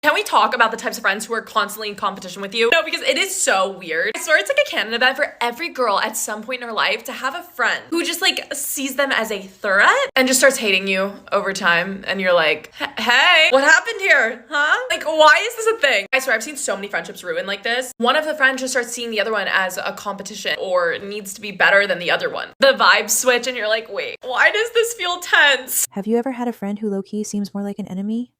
Can we talk about the types of friends who are constantly in competition with you? No, because it is so weird. I swear it's like a canon event for every girl at some point in her life to have a friend who just like sees them as a threat and just starts hating you over time. And you're like, hey, what happened here? Huh? Like, why is this a thing? I swear I've seen so many friendships ruin like this. One of the friends just starts seeing the other one as a competition or needs to be better than the other one. The vibes switch and you're like, wait, why does this feel tense? Have you ever had a friend who low-key seems more like an enemy?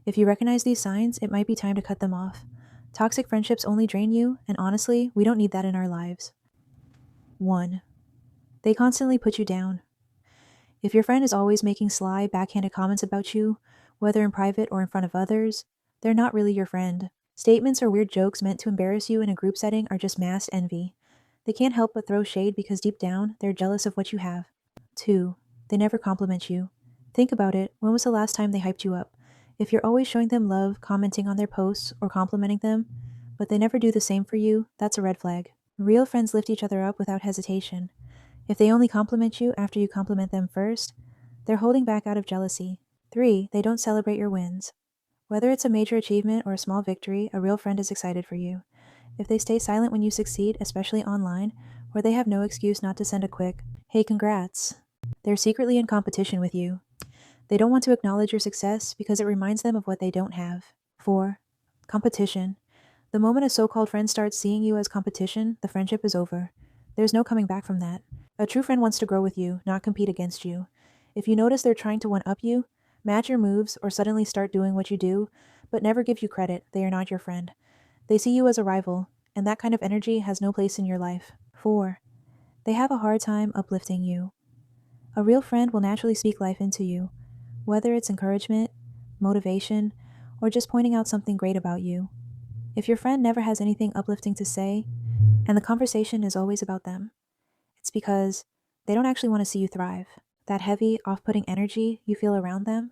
If you recognize these signs, it might be time to cut them off. Toxic friendships only drain you, and honestly, we don't need that in our lives. 1. They constantly put you down. If your friend is always making sly, backhanded comments about you, whether in private or in front of others, they're not really your friend. Statements or weird jokes meant to embarrass you in a group setting are just masked envy. They can't help but throw shade because deep down, they're jealous of what you have. 2. They never compliment you. Think about it. When was the last time they hyped you up? If you're always showing them love, commenting on their posts, or complimenting them, but they never do the same for you, that's a red flag. Real friends lift each other up without hesitation. If they only compliment you after you compliment them first, they're holding back out of jealousy. 3. They don't celebrate your wins. Whether it's a major achievement or a small victory, a real friend is excited for you. If they stay silent when you succeed, especially online, or they have no excuse not to send a quick, hey, congrats, they're secretly in competition with you. They don't want to acknowledge your success because it reminds them of what they don't have. 4. Competition. The moment a so-called friend starts seeing you as competition, the friendship is over. There's no coming back from that. A true friend wants to grow with you, not compete against you. If you notice they're trying to one-up you, match your moves, or suddenly start doing what you do, but never give you credit, they are not your friend. They see you as a rival, and that kind of energy has no place in your life. 4. They have a hard time uplifting you. A real friend will naturally speak life into you, whether it's encouragement, motivation, or just pointing out something great about you. If your friend never has anything uplifting to say, and the conversation is always about them, it's because they don't actually want to see you thrive. That heavy, off-putting energy you feel around them,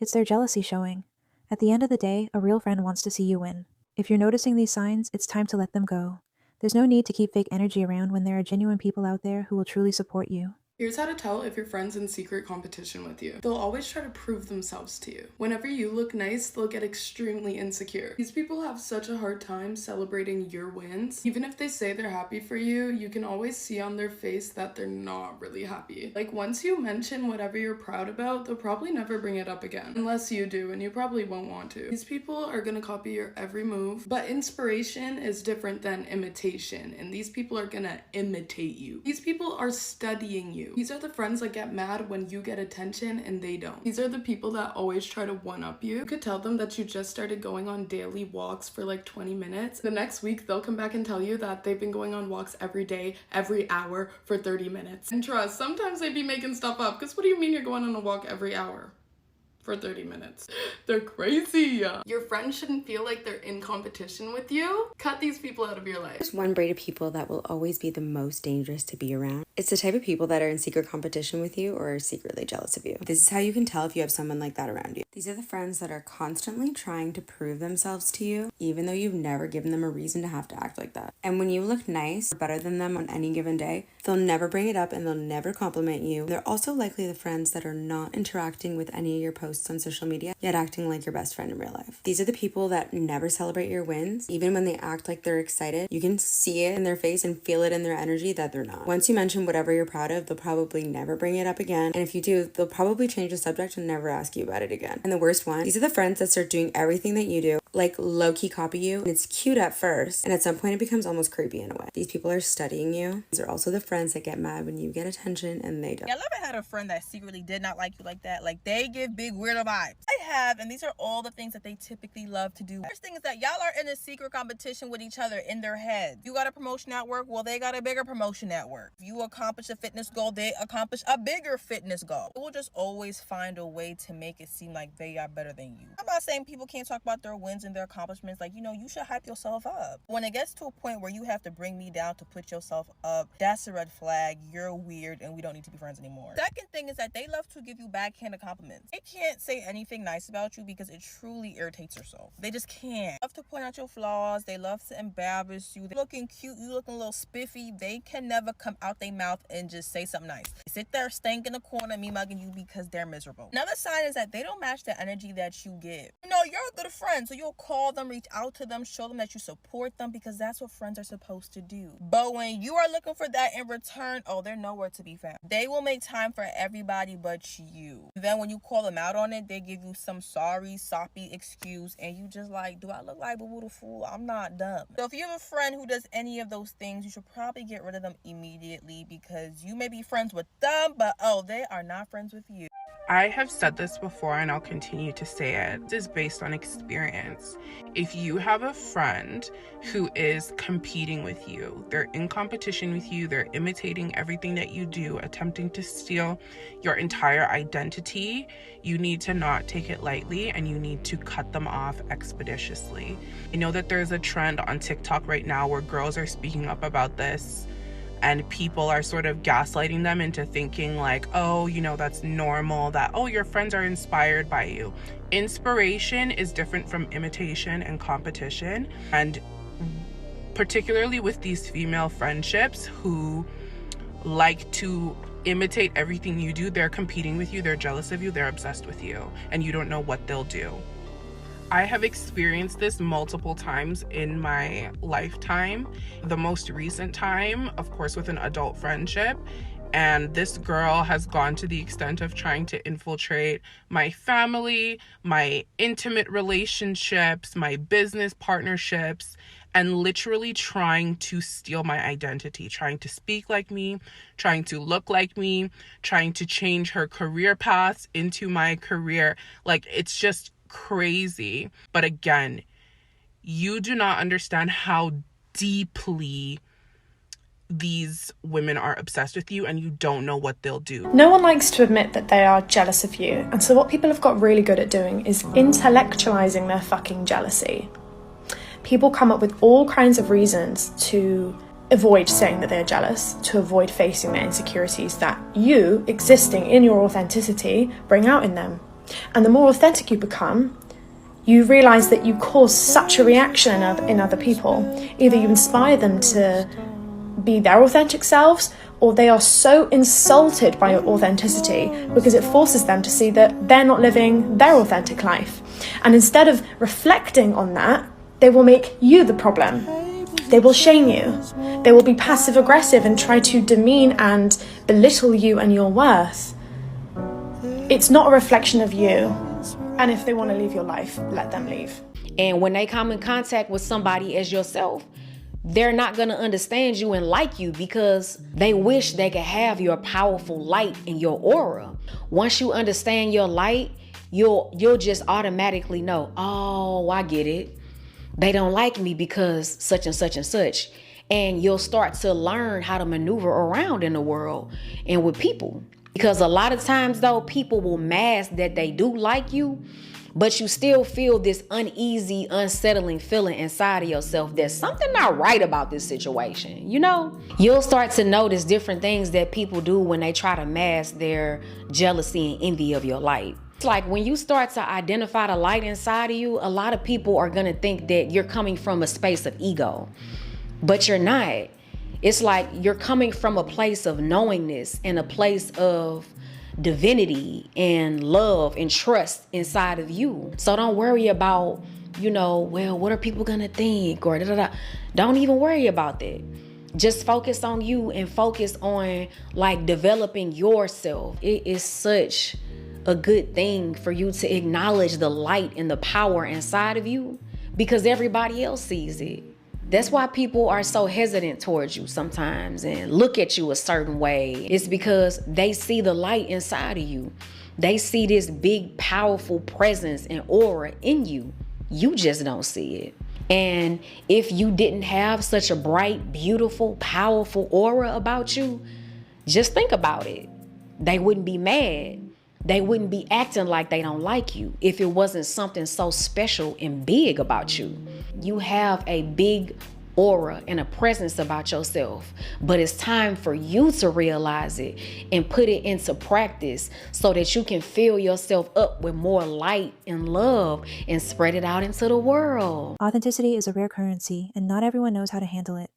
it's their jealousy showing. At the end of the day, a real friend wants to see you win. If you're noticing these signs, it's time to let them go. There's no need to keep fake energy around when there are genuine people out there who will truly support you. Here's how to tell if your friend's in secret competition with you. They'll always try to prove themselves to you. Whenever you look nice, they'll get extremely insecure. These people have such a hard time celebrating your wins. Even if they say they're happy for you, you can always see on their face that they're not really happy. Like once you mention whatever you're proud about, they'll probably never bring it up again. Unless you do, and you probably won't want to. These people are gonna copy your every move, but inspiration is different than imitation, and these people are gonna imitate you. These people are studying you. These are the friends that get mad when you get attention and they don't. These are the people that always try to one-up you. You could tell them that you just started going on daily walks for like 20 minutes. The next week, they'll come back and tell you that they've been going on walks every day, every hour for 30 minutes. And trust, sometimes they be making stuff up, because what do you mean you're going on a walk every hour? For 30 minutes. They're crazy. Your friends shouldn't feel like they're in competition with you. Cut these people out of your life. There's one breed of people that will always be the most dangerous to be around. It's the type of people that are in secret competition with you or are secretly jealous of you. This is how you can tell if you have someone like that around you. These are the friends that are constantly trying to prove themselves to you, even though you've never given them a reason to have to act like that. And when you look nice or better than them on any given day, they'll never bring it up and they'll never compliment you. They're also likely the friends that are not interacting with any of your posts on social media, yet acting like your best friend in real life. These are the people that never celebrate your wins. Even when they act like they're excited, you can see it in their face and feel it in their energy that they're not. Once you mention whatever you're proud of, they'll probably never bring it up again. And if you do, they'll probably change the subject and never ask you about it again. And the worst one, these are the friends that start doing everything that you do, like low-key copy you. And it's cute at first, and at some point it becomes almost creepy in a way. These people are studying you. These are also the friends that get mad when you get attention and they don't. I never had a friend that secretly did not like you like that. Like, they give big weirdo vibes. I have, and these are all the things that they typically love to do. First thing is that y'all are in a secret competition with each other in their head. You got a promotion at work, well, they got a bigger promotion at work. If you accomplish a fitness goal, they accomplish a bigger fitness goal. They will just always find a way to make it seem like they are better than you. I'm not saying people can't talk about their wins and their accomplishments. Like, you should hype yourself up. When it gets to a point where you have to bring me down to put yourself up, that's a red flag. You're weird and we don't need to be friends anymore. Second thing is that they love to give you backhanded compliments. They can't say anything nice about you because it truly irritates your soul. They just can't. They love to point out your flaws. They love to embarrass you. They're looking cute. You looking a little spiffy. They can never come out their mouth and just say something nice. Sit there, stank in the corner, me mugging you because they're miserable. Another sign is that they don't match the energy that you give. You know, you're a good friend, so you'll call them, reach out to them, show them that you support them, because that's what friends are supposed to do. But when you are looking for that in return, oh, they're nowhere to be found. They will make time for everybody but you. Then when you call them out on it, they give you some sorry, soppy excuse, and you just like, do I look like Boo Boo the Fool? I'm not dumb. So if you have a friend who does any of those things, you should probably get rid of them immediately, because you may be friends with them, but oh, they are not friends with you. I have said this before and I'll continue to say it. This is based on experience. If you have a friend who is competing with you, they're in competition with you, they're imitating everything that you do, attempting to steal your entire identity, you need to not take it lightly and you need to cut them off expeditiously. I know that there's a trend on TikTok right now where girls are speaking up about this, and people are sort of gaslighting them into thinking like, oh, you know, that's normal, that, oh, your friends are inspired by you. Inspiration is different from imitation and competition. And particularly with these female friendships who like to imitate everything you do, they're competing with you, they're jealous of you, they're obsessed with you, and you don't know what they'll do. I have experienced this multiple times in my lifetime. The most recent time, of course, with an adult friendship. And this girl has gone to the extent of trying to infiltrate my family, my intimate relationships, my business partnerships, and literally trying to steal my identity, trying to speak like me, trying to look like me, trying to change her career paths into my career. Like, it's just crazy. But again, you do not understand how deeply these women are obsessed with you, and you don't know what they'll do. No one likes to admit that they are jealous of you, and so what people have got really good at doing is intellectualizing their fucking jealousy. People come up with all kinds of reasons to avoid saying that they're jealous, to avoid facing their insecurities that you, existing in your authenticity, bring out in them. And the more authentic you become, you realise that you cause such a reaction in other people. Either you inspire them to be their authentic selves, or they are so insulted by your authenticity because it forces them to see that they're not living their authentic life. And instead of reflecting on that, they will make you the problem. They will shame you. They will be passive aggressive and try to demean and belittle you and your worth. It's not a reflection of you. And if they want to leave your life, let them leave. And when they come in contact with somebody as yourself, they're not going to understand you and like you because they wish they could have your powerful light in your aura. Once you understand your light, you'll just automatically know, oh, I get it. They don't like me because such and such and such. And you'll start to learn how to maneuver around in the world and with people. Because a lot of times, though, people will mask that they do like you, but you still feel this uneasy, unsettling feeling inside of yourself that something not right about this situation, you know? You'll start to notice different things that people do when they try to mask their jealousy and envy of your light. It's like when you start to identify the light inside of you, a lot of people are gonna think that you're coming from a space of ego, but you're not. It's like you're coming from a place of knowingness and a place of divinity and love and trust inside of you. So don't worry about, well, what are people gonna think or da-da-da. Don't even worry about that. Just focus on you and focus on like developing yourself. It is such a good thing for you to acknowledge the light and the power inside of you because everybody else sees it. That's why people are so hesitant towards you sometimes and look at you a certain way. It's because they see the light inside of you. They see this big, powerful presence and aura in you. You just don't see it. And if you didn't have such a bright, beautiful, powerful aura about you, just think about it. They wouldn't be mad. They wouldn't be acting like they don't like you if it wasn't something so special and big about you. You have a big aura and a presence about yourself, but it's time for you to realize it and put it into practice so that you can fill yourself up with more light and love and spread it out into the world. Authenticity is a rare currency, and not everyone knows how to handle it.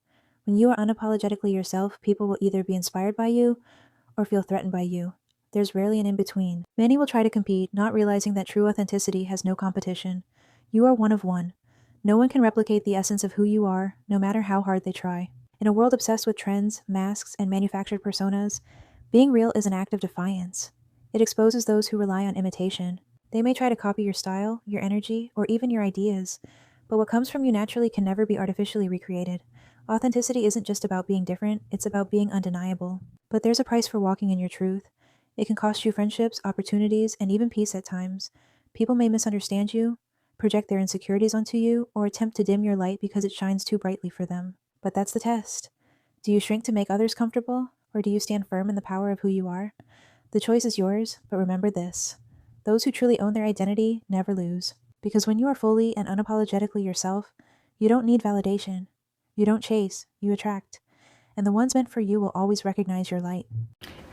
When you are unapologetically yourself, people will either be inspired by you or feel threatened by you. There's rarely an in-between. Many will try to compete, not realizing that true authenticity has no competition. You are one of one. No one can replicate the essence of who you are, no matter how hard they try. In a world obsessed with trends, masks, and manufactured personas, being real is an act of defiance. It exposes those who rely on imitation. They may try to copy your style, your energy, or even your ideas, but what comes from you naturally can never be artificially recreated. Authenticity isn't just about being different, it's about being undeniable. But there's a price for walking in your truth. It can cost you friendships, opportunities, and even peace at times. People may misunderstand you, project their insecurities onto you, or attempt to dim your light because it shines too brightly for them. But that's the test. Do you shrink to make others comfortable, or do you stand firm in the power of who you are? The choice is yours, but remember this. Those who truly own their identity never lose. Because when you are fully and unapologetically yourself, you don't need validation. You don't chase, you attract. And the ones meant for you will always recognize your light.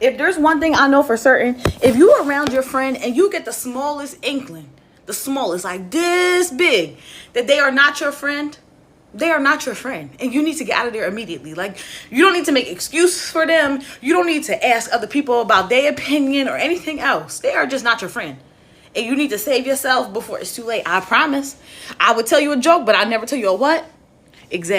If there's one thing I know for certain, if you are around your friend and you get the smallest inkling, the smallest, like this big, that they are not your friend, they are not your friend. And you need to get out of there immediately. Like, you don't need to make excuses for them. You don't need to ask other people about their opinion or anything else. They are just not your friend. And you need to save yourself before it's too late. I promise. I would tell you a joke, but I never tell you a what? Exactly.